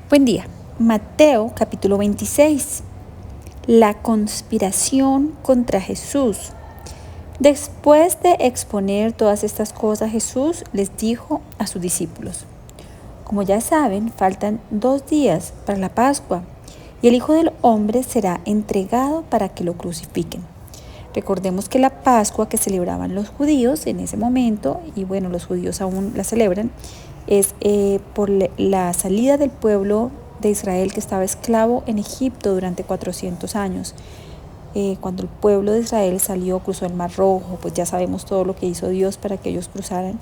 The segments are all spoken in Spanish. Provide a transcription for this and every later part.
Buen día. Mateo capítulo 26. La conspiración contra Jesús. Después de exponer todas estas cosas, Jesús les dijo a sus discípulos: Como ya saben, faltan 2 días para la Pascua y el Hijo del Hombre será entregado para que lo crucifiquen. Recordemos que la Pascua que celebraban los judíos en ese momento, y bueno, los judíos aún la celebran, es por la salida del pueblo de Israel que estaba esclavo en Egipto durante 400 años. Cuando el pueblo de Israel salió, cruzó el Mar Rojo, pues ya sabemos todo lo que hizo Dios para que ellos cruzaran.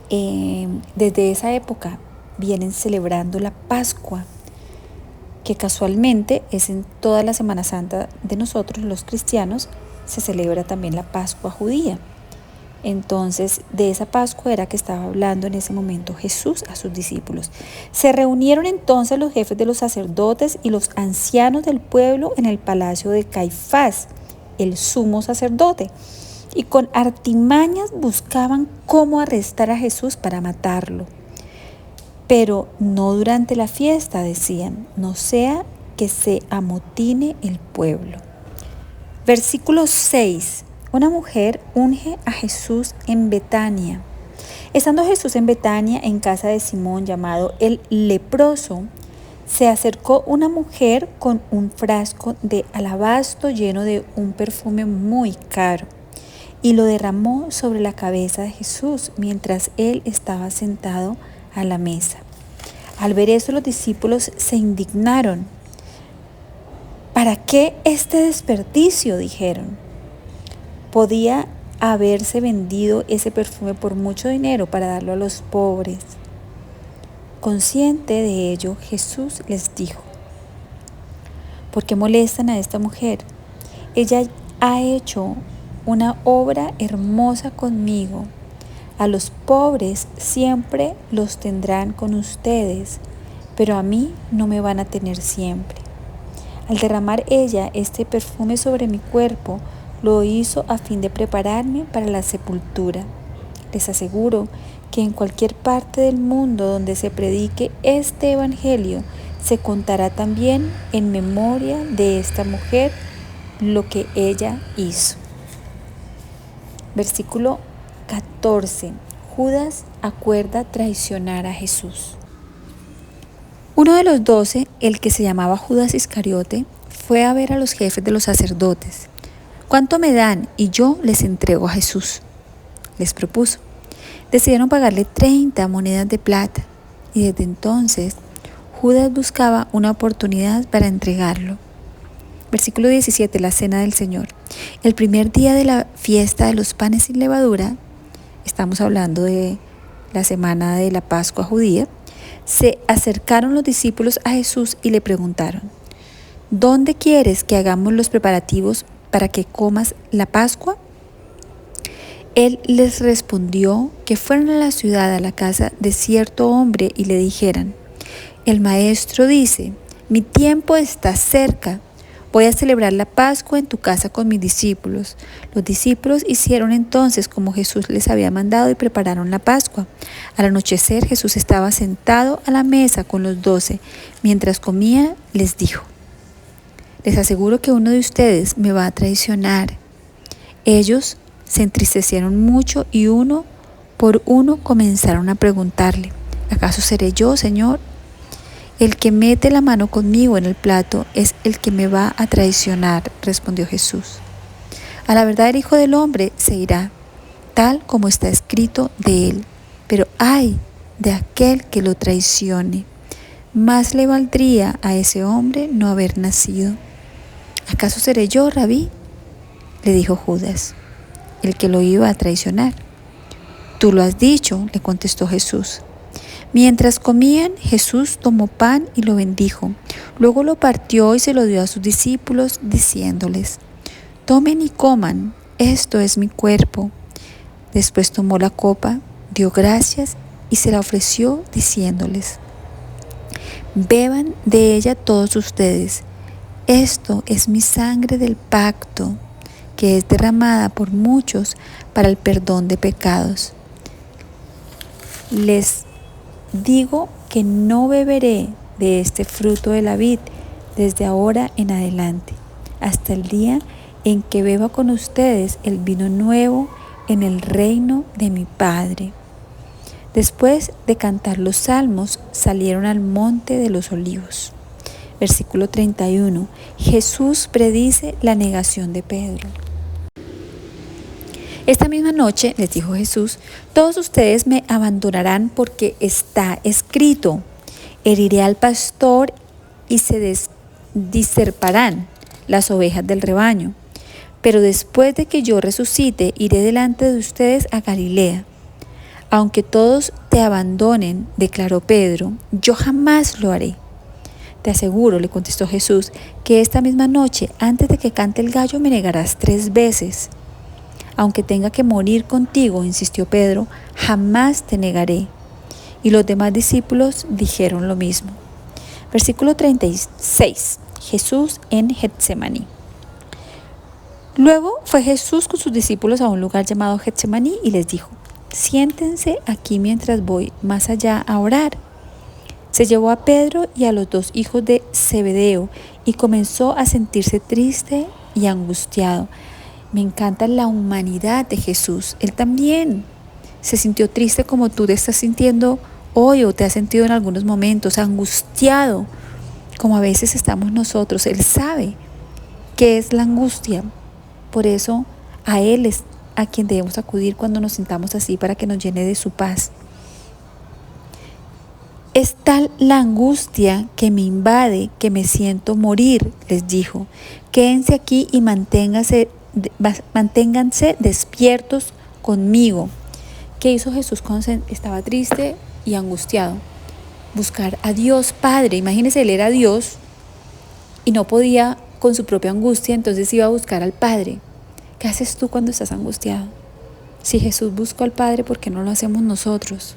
Desde esa época vienen celebrando la Pascua, que casualmente es en toda la Semana Santa de nosotros los cristianos, se celebra también la Pascua judía. Entonces, de esa Pascua era que estaba hablando en ese momento Jesús a sus discípulos. Se reunieron entonces los jefes de los sacerdotes y los ancianos del pueblo en el palacio de Caifás, el sumo sacerdote, y con artimañas buscaban cómo arrestar a Jesús para matarlo. Pero no durante la fiesta, decían, no sea que se amotine el pueblo. Versículo 6. Una mujer unge a Jesús en Betania. Estando Jesús en Betania, en casa de Simón llamado el leproso, se acercó una mujer con un frasco de alabastro lleno de un perfume muy caro y lo derramó sobre la cabeza de Jesús mientras él estaba sentado a la mesa. Al ver eso, los discípulos se indignaron. ¿Para qué este desperdicio?, dijeron. Podía haberse vendido ese perfume por mucho dinero para darlo a los pobres. Consciente de ello, Jesús les dijo: ¿por qué molestan a esta mujer? Ella ha hecho una obra hermosa conmigo. A los pobres siempre los tendrán con ustedes, pero a mí no me van a tener siempre. Al derramar ella este perfume sobre mi cuerpo, lo hizo a fin de prepararme para la sepultura. Les aseguro que en cualquier parte del mundo donde se predique este evangelio, se contará también en memoria de esta mujer lo que ella hizo. Versículo 14. Judas acuerda traicionar a Jesús. Uno de los 12, el que se llamaba Judas Iscariote, fue a ver a los jefes de los sacerdotes. ¿Cuánto me dan y yo les entrego a Jesús?, les propuso. Decidieron pagarle 30 monedas de plata y desde entonces Judas buscaba una oportunidad para entregarlo. Versículo 17, la cena del Señor. El primer día de la fiesta de los panes sin levadura, estamos hablando de la semana de la Pascua judía, se acercaron los discípulos a Jesús y le preguntaron: ¿dónde quieres que hagamos los preparativos para que comas la Pascua? Él les respondió que fueran a la ciudad, a la casa de cierto hombre, y le dijeran: el maestro dice, mi tiempo está cerca, voy a celebrar la Pascua en tu casa con mis discípulos. Los discípulos hicieron entonces como Jesús les había mandado y prepararon la Pascua. Al anochecer, Jesús estaba sentado a la mesa con los 12. Mientras comía, les dijo: les aseguro que uno de ustedes me va a traicionar. Ellos se entristecieron mucho y uno por uno comenzaron a preguntarle: ¿acaso seré yo, Señor? El que mete la mano conmigo en el plato es el que me va a traicionar, respondió Jesús. A la verdad, el Hijo del Hombre se irá, tal como está escrito de él, pero ay de aquel que lo traicione. Más le valdría a ese hombre no haber nacido. ¿Acaso seré yo, Rabí?, le dijo Judas, el que lo iba a traicionar. Tú lo has dicho, le contestó Jesús. Mientras comían, Jesús tomó pan y lo bendijo. Luego lo partió y se lo dio a sus discípulos, diciéndoles: tomen y coman, esto es mi cuerpo. Después tomó la copa, dio gracias y se la ofreció, diciéndoles: beban de ella todos ustedes. Esto es mi sangre del pacto, que es derramada por muchos para el perdón de pecados. Les digo que que no beberé de este fruto de la vid desde ahora en adelante, hasta el día en que beba con ustedes el vino nuevo en el reino de mi Padre. Después de cantar los salmos, salieron al monte de los olivos. Versículo 31. Jesús predice la negación de Pedro. Esta misma noche, les dijo Jesús, todos ustedes me abandonarán porque está escrito: heriré al pastor y se disperparán las ovejas del rebaño. Pero después de que yo resucite, iré delante de ustedes a Galilea. Aunque todos te abandonen, declaró Pedro, yo jamás lo haré. Te aseguro, le contestó Jesús, que esta misma noche, antes de que cante el gallo, me negarás 3 veces. Aunque tenga que morir contigo, insistió Pedro, jamás te negaré. Y los demás discípulos dijeron lo mismo. Versículo 36. Jesús en Getsemaní. Luego fue Jesús con sus discípulos a un lugar llamado Getsemaní y les dijo: siéntense aquí mientras voy más allá a orar. Se llevó a Pedro y a los 2 hijos de Zebedeo y comenzó a sentirse triste y angustiado. Me encanta la humanidad de Jesús. Él también se sintió triste como tú te estás sintiendo hoy o te has sentido en algunos momentos, angustiado, como a veces estamos nosotros. Él sabe qué es la angustia. Por eso a Él es a quien debemos acudir cuando nos sintamos así, para que nos llene de su paz. Es tal la angustia que me invade que me siento morir, les dijo. Quédense aquí y manténganse despiertos conmigo. ¿Qué hizo Jesús cuando estaba triste y angustiado? Buscar a Dios Padre. Imagínense, Él era Dios y no podía con su propia angustia, entonces iba a buscar al Padre. ¿Qué haces tú cuando estás angustiado? Si Jesús buscó al Padre, ¿por qué no lo hacemos nosotros?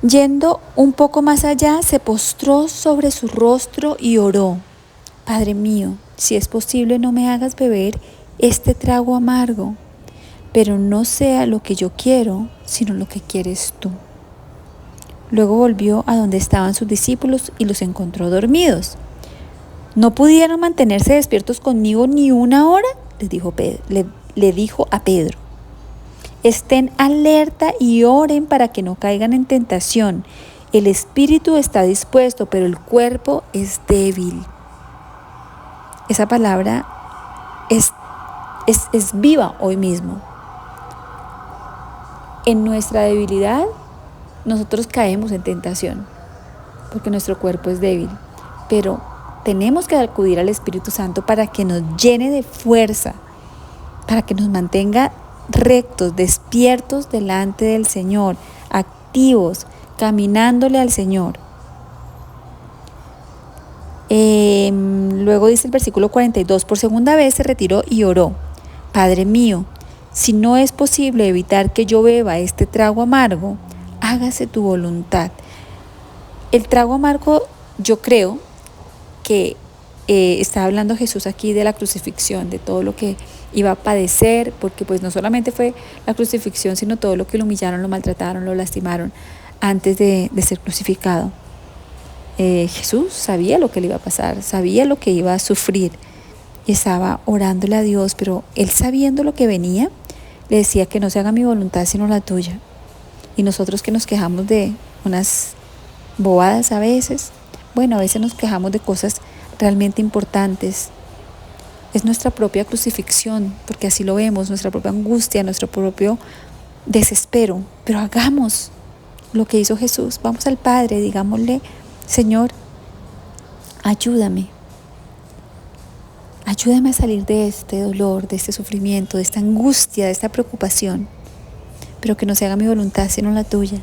Yendo un poco más allá, se postró sobre su rostro y oró: Padre mío, si es posible, no me hagas beber este trago amargo, pero no sea lo que yo quiero, sino lo que quieres tú. Luego volvió a donde estaban sus discípulos y los encontró dormidos. ¿No pudieron mantenerse despiertos conmigo ni una hora? Le dijo a Pedro. Estén alerta y oren para que no caigan en tentación. El espíritu está dispuesto, pero el cuerpo es débil. Esa palabra es viva hoy mismo. En nuestra debilidad, nosotros caemos en tentación, porque nuestro cuerpo es débil. Pero tenemos que acudir al Espíritu Santo para que nos llene de fuerza, para que nos mantenga rectos, despiertos delante del Señor, activos, caminándole al Señor. Luego dice el versículo 42, por segunda vez se retiró y oró: Padre mío, si no es posible evitar que yo beba este trago amargo, hágase tu voluntad. El trago amargo, yo creo que está hablando Jesús aquí de la crucifixión, de todo lo que iba a padecer, porque pues no solamente fue la crucifixión, sino todo lo que lo humillaron, lo maltrataron, lo lastimaron antes de ser crucificado. Jesús sabía lo que le iba a pasar, sabía lo que iba a sufrir y estaba orándole a Dios, pero él, sabiendo lo que venía, le decía que no se haga mi voluntad sino la tuya. Y nosotros que nos quejamos de unas bobadas a veces, bueno, a veces nos quejamos de cosas realmente importantes. Es nuestra propia crucifixión, porque así lo vemos, nuestra propia angustia, nuestro propio desespero. Pero hagamos lo que hizo Jesús. Vamos al Padre, digámosle: Señor, ayúdame. Ayúdame a salir de este dolor, de este sufrimiento, de esta angustia, de esta preocupación. Pero que no se haga mi voluntad sino la tuya.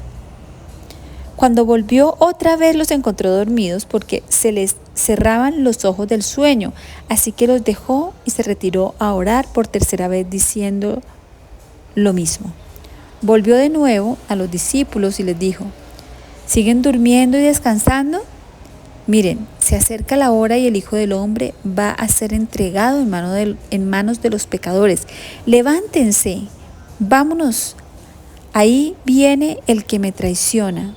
Cuando volvió otra vez los encontró dormidos porque se les cerraban los ojos del sueño, así que los dejó y se retiró a orar por tercera vez diciendo lo mismo. Volvió de nuevo a los discípulos y les dijo: ¿siguen durmiendo y descansando? Miren, se acerca la hora y el Hijo del Hombre va a ser entregado en manos de los pecadores. Levántense, vámonos, ahí viene el que me traiciona.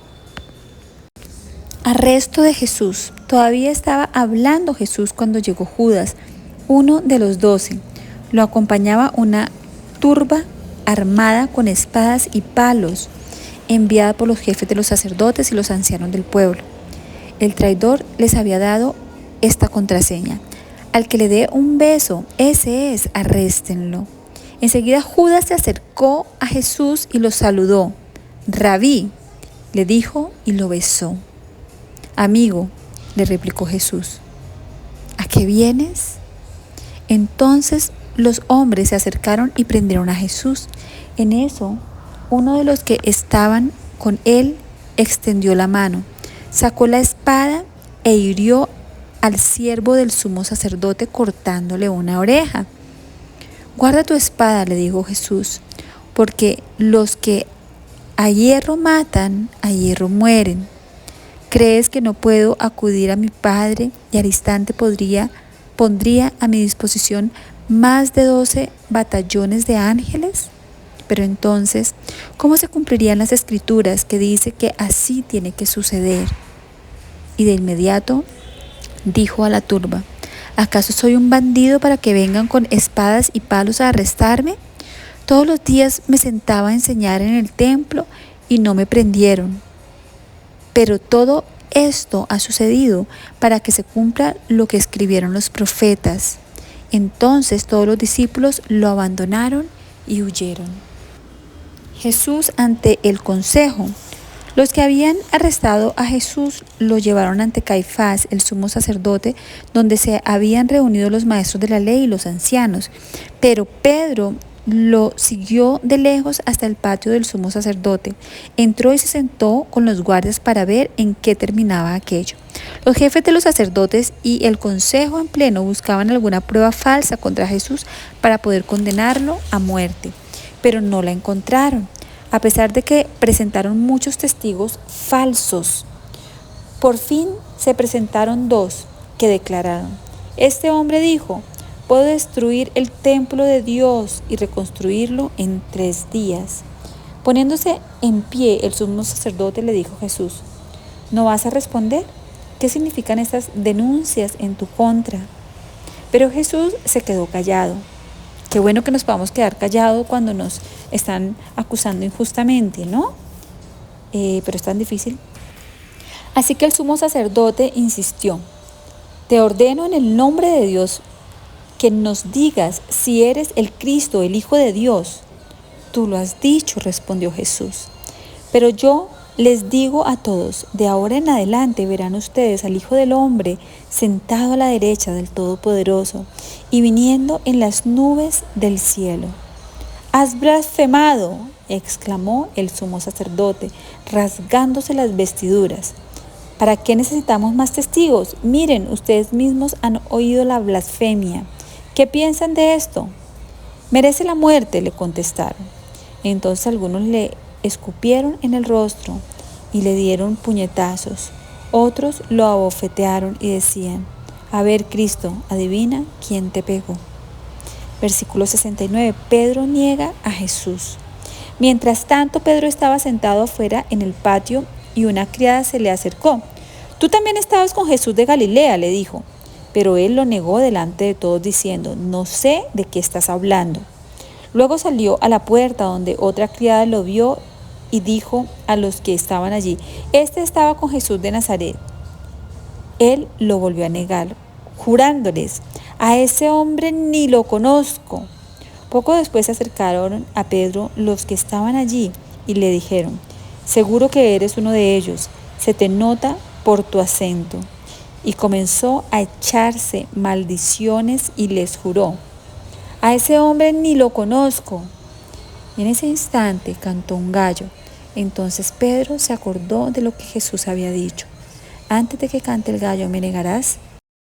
Arresto de Jesús. Todavía estaba hablando Jesús cuando llegó Judas, uno de los 12. Lo acompañaba una turba armada con espadas y palos, enviada por los jefes de los sacerdotes y los ancianos del pueblo. El traidor les había dado esta contraseña: al que le dé un beso, ese es, arréstenlo. Enseguida Judas se acercó a Jesús y lo saludó. Rabí, le dijo, y lo besó. Amigo, le replicó Jesús, ¿a qué vienes? Entonces los hombres se acercaron y prendieron a Jesús. En eso, uno de los que estaban con él extendió la mano, sacó la espada e hirió al siervo del sumo sacerdote cortándole una oreja. Guarda tu espada, le dijo Jesús, porque los que a hierro matan, a hierro mueren. ¿Crees que no puedo acudir a mi Padre y al instante pondría a mi disposición más de 12 batallones de ángeles? Pero entonces, ¿cómo se cumplirían las escrituras que dice que así tiene que suceder? Y de inmediato dijo a la turba, ¿acaso soy un bandido para que vengan con espadas y palos a arrestarme? Todos los días me sentaba a enseñar en el templo y no me prendieron. Pero todo esto ha sucedido para que se cumpla lo que escribieron los profetas. Entonces todos los discípulos lo abandonaron y huyeron. Jesús ante el consejo. Los que habían arrestado a Jesús lo llevaron ante Caifás, el sumo sacerdote, donde se habían reunido los maestros de la ley y los ancianos. Pero Pedro lo siguió de lejos hasta el patio del sumo sacerdote. Entró y se sentó con los guardias para ver en qué terminaba aquello. Los jefes de los sacerdotes y el consejo en pleno buscaban alguna prueba falsa contra Jesús para poder condenarlo a muerte, pero no la encontraron, a pesar de que presentaron muchos testigos falsos. Por fin se presentaron 2 que declararon: este hombre dijo, puedo destruir el templo de Dios y reconstruirlo en 3 días. Poniéndose en pie, el sumo sacerdote le dijo a Jesús, ¿no vas a responder? ¿Qué significan estas denuncias en tu contra? Pero Jesús se quedó callado. Qué bueno que nos podamos quedar callados cuando nos están acusando injustamente, ¿no? Pero es tan difícil. Así que el sumo sacerdote insistió, te ordeno en el nombre de Dios que nos digas si eres el Cristo, el Hijo de Dios. Tú lo has dicho, respondió Jesús. Pero yo les digo a todos, de ahora en adelante verán ustedes al Hijo del Hombre sentado a la derecha del Todopoderoso y viniendo en las nubes del cielo. Has blasfemado, exclamó el sumo sacerdote, rasgándose las vestiduras. ¿Para qué necesitamos más testigos? Miren, ustedes mismos han oído la blasfemia. ¿Qué piensan de esto? Merece la muerte, le contestaron. Entonces algunos le escupieron en el rostro y le dieron puñetazos. Otros lo abofetearon y decían, a ver, Cristo, adivina quién te pegó. Versículo 69. Pedro niega a Jesús. Mientras tanto, Pedro estaba sentado afuera en el patio y una criada se le acercó. Tú también estabas con Jesús de Galilea, le dijo. Pero él lo negó delante de todos diciendo, no sé de qué estás hablando. Luego salió a la puerta donde otra criada lo vio y dijo a los que estaban allí, este estaba con Jesús de Nazaret. Él lo volvió a negar, jurándoles, a ese hombre ni lo conozco. Poco después se acercaron a Pedro los que estaban allí y le dijeron, seguro que eres uno de ellos, se te nota por tu acento. Y comenzó a echarse maldiciones y les juró, a ese hombre ni lo conozco. Y en ese instante cantó un gallo. Entonces Pedro se acordó de lo que Jesús había dicho. Antes de que cante el gallo, ¿me negarás?